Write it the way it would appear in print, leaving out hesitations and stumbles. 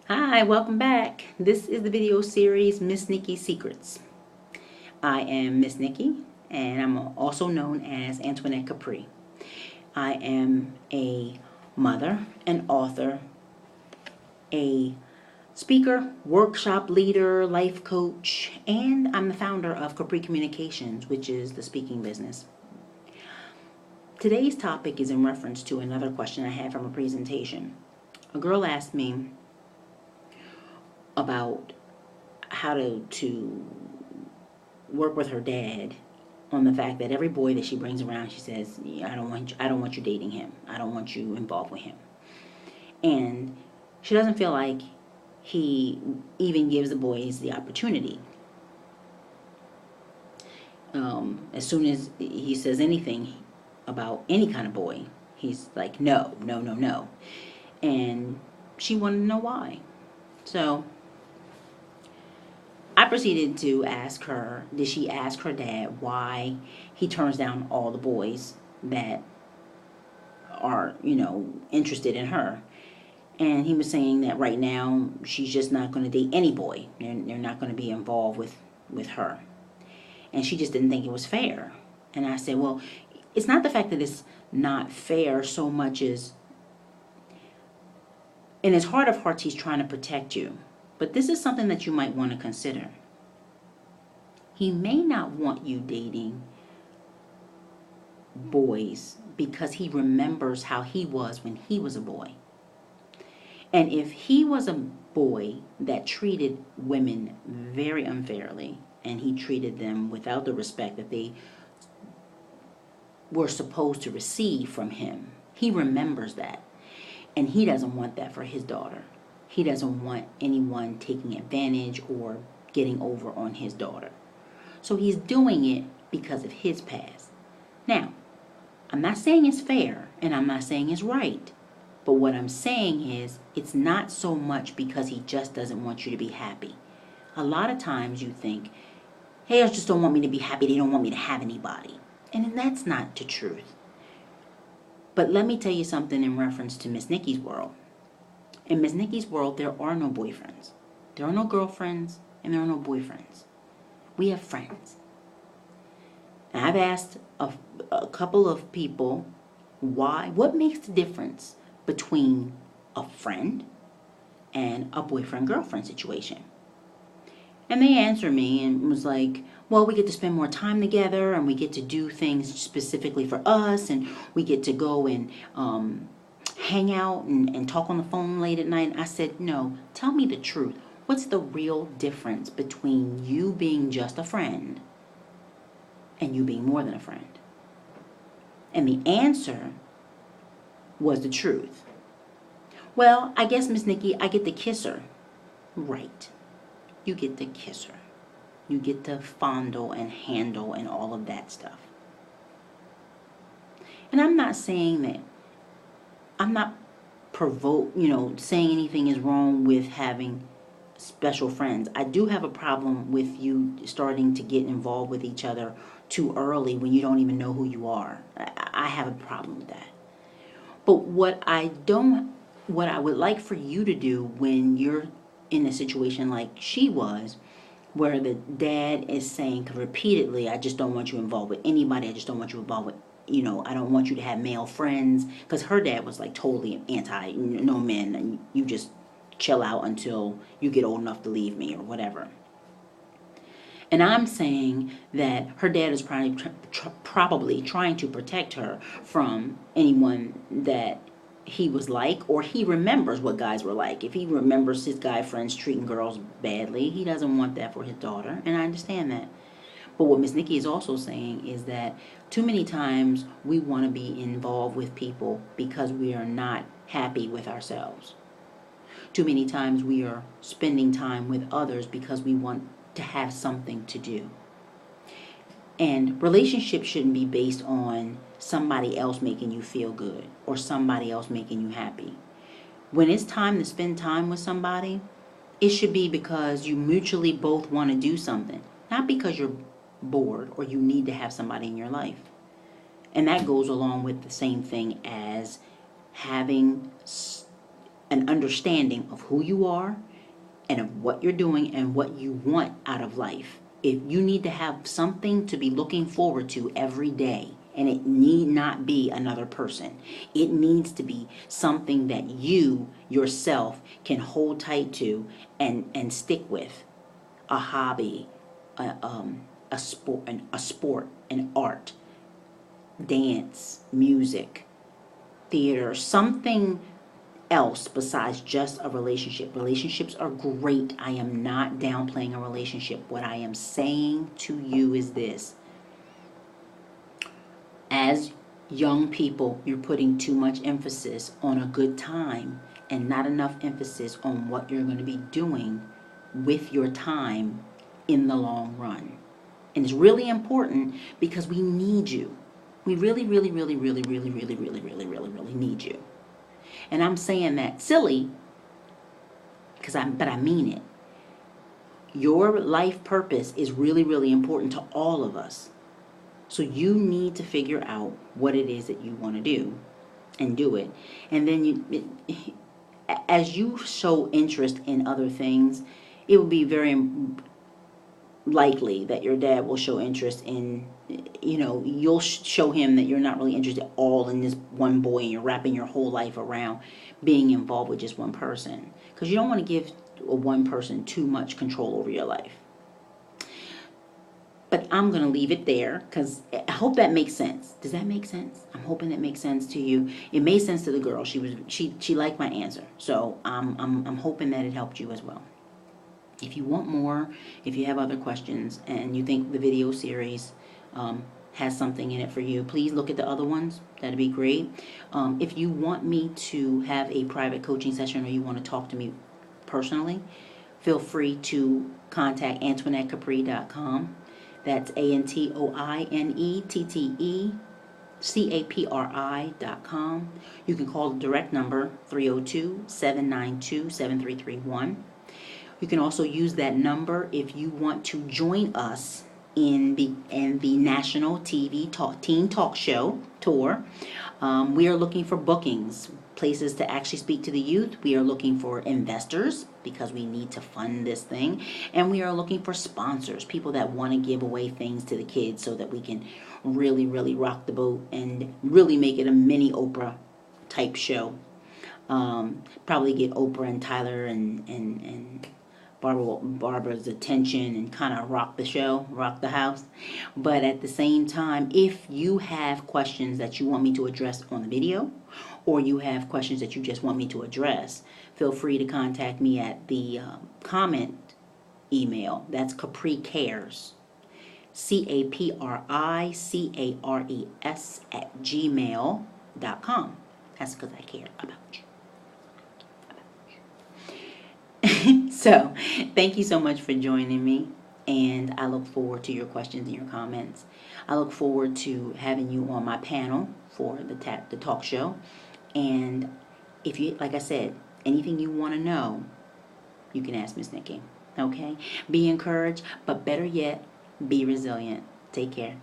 Hi, welcome back. This is the video series Miss Nikki's Secrets. I am Miss Nikki, and I'm also known as Antoinette Capri. I am a mother, an author, a speaker, workshop leader, life coach, and I'm the founder of Capri Communications, which is the speaking business. Today's topic is in reference to another question I had from a presentation. A girl asked me about how to work with her dad on the fact that every boy that she brings around, she says, yeah, I don't want you dating him. I don't want you involved with him. And she doesn't feel like he even gives the boys the opportunity. As soon as he says anything about any kind of boy, he's like, no, no, no, no. And she wanted to know why. So I proceeded to ask her, did she ask her dad why he turns down all the boys that are, interested in her? And he was saying that right now she's just not going to date any boy. They're not going to be involved with her. And she just didn't think it was fair. And I said, well, it's not the fact that it's not fair so much as, in his heart of hearts, he's trying to protect you. But this is something that you might want to consider. He may not want you dating boys because he remembers how he was when he was a boy. And if he was a boy that treated women very unfairly and he treated them without the respect that they were supposed to receive from him, he remembers that. And he doesn't want that for his daughter. He doesn't want anyone taking advantage or getting over on his daughter. So he's doing it because of his past. Now, I'm not saying it's fair and I'm not saying it's right. But what I'm saying is it's not so much because he just doesn't want you to be happy. A lot of times you think, hey, they just don't want me to be happy. They don't want me to have anybody. And that's not the truth. But let me tell you something in reference to Miss Nikki's world. In Miss Nikki's world, there are no boyfriends. There are no girlfriends and there are no boyfriends. We have friends. And I've asked a couple of people what makes the difference between a friend and a boyfriend-girlfriend situation. And they answered me and was like, well, we get to spend more time together and we get to do things specifically for us and we get to go and hang out and talk on the phone late at night. I said, no, tell me the truth. What's the real difference between you being just a friend and you being more than a friend? And the answer was the truth. Well, I guess, Miss Nikki, I get to kiss her. Right. You get to kiss her. You get to fondle and handle and all of that stuff. And I'm not saying that, I'm not saying anything is wrong with having special friends. I do have a problem with you starting to get involved with each other too early when you don't even know who you are. I have a problem with that. But what I would like for you to do when you're in a situation like she was, where the dad is saying repeatedly, I just don't want you involved with anybody. I just don't want you involved with, I don't want you to have male friends. Because her dad was like totally anti, no men, and you just chill out until you get old enough to leave me or whatever. And I'm saying that her dad is probably trying to protect her from anyone that he was like, or he remembers what guys were like. If he remembers his guy friends treating girls badly, he doesn't want that for his daughter, and I understand that. But what Miss Nikki is also saying is that too many times we want to be involved with people because we are not happy with ourselves. Too many times we are spending time with others because we want to have something to do. And relationships shouldn't be based on somebody else making you feel good or somebody else making you happy. When it's time to spend time with somebody, it should be because you mutually both want to do something, not because you're bored or you need to have somebody in your life. And that goes along with the same thing as having an understanding of who you are and of what you're doing and what you want out of life. If you need to have something to be looking forward to every day, and it need not be another person, it needs to be something that you yourself can hold tight to and stick with. A hobby, a sport, an art, dance, music, theater, something else besides just a relationship. Relationships are great. I am not downplaying a relationship. What I am saying to you is this. As young people, you're putting too much emphasis on a good time and not enough emphasis on what you're going to be doing with your time in the long run. And it's really important because we need you. We really, really, really, really, really, really, really, really, really, really need you. And I'm saying that silly but I mean it. Your life purpose is really, really important to all of us. So you need to figure out what it is that you want to do and do it. And then as you show interest in other things, it will be very likely that your dad will show interest in, you'll show him that you're not really interested all in this one boy and you're wrapping your whole life around being involved with just one person. Because you don't want to give one person too much control over your life. But I'm going to leave it there because I hope that makes sense. Does that make sense? I'm hoping that makes sense to you. It made sense to the girl. She liked my answer. So I'm hoping that it helped you as well. If you want more, if you have other questions and you think the video series has something in it for you, please look at the other ones. That'd be great. If you want me to have a private coaching session or you want to talk to me personally, feel free to contact AntoinetteCapri.com. That's AntoinetteCapri.com. You can call the direct number 302-792-7331. You can also use that number if you want to join us in the national TV teen talk show tour. We are looking for bookings, places to actually speak to the youth. We are looking for investors because we need to fund this thing. And we are looking for sponsors, people that want to give away things to the kids so that we can really, really rock the boat and really make it a mini Oprah type show. Probably get Oprah and Tyler and Barbara's attention and kind of rock the show, rock the house. But at the same time, if you have questions that you want me to address on the video, or you have questions that you just want me to address, feel free to contact me at the comment email. That's Capri Cares, CAPRICARES @gmail.com. That's because I care about you. So, thank you so much for joining me, and I look forward to your questions and your comments. I look forward to having you on my panel for the talk show. And if you, like I said, anything you want to know, you can ask Miss Nikki. Okay? Be encouraged, but better yet, be resilient. Take care.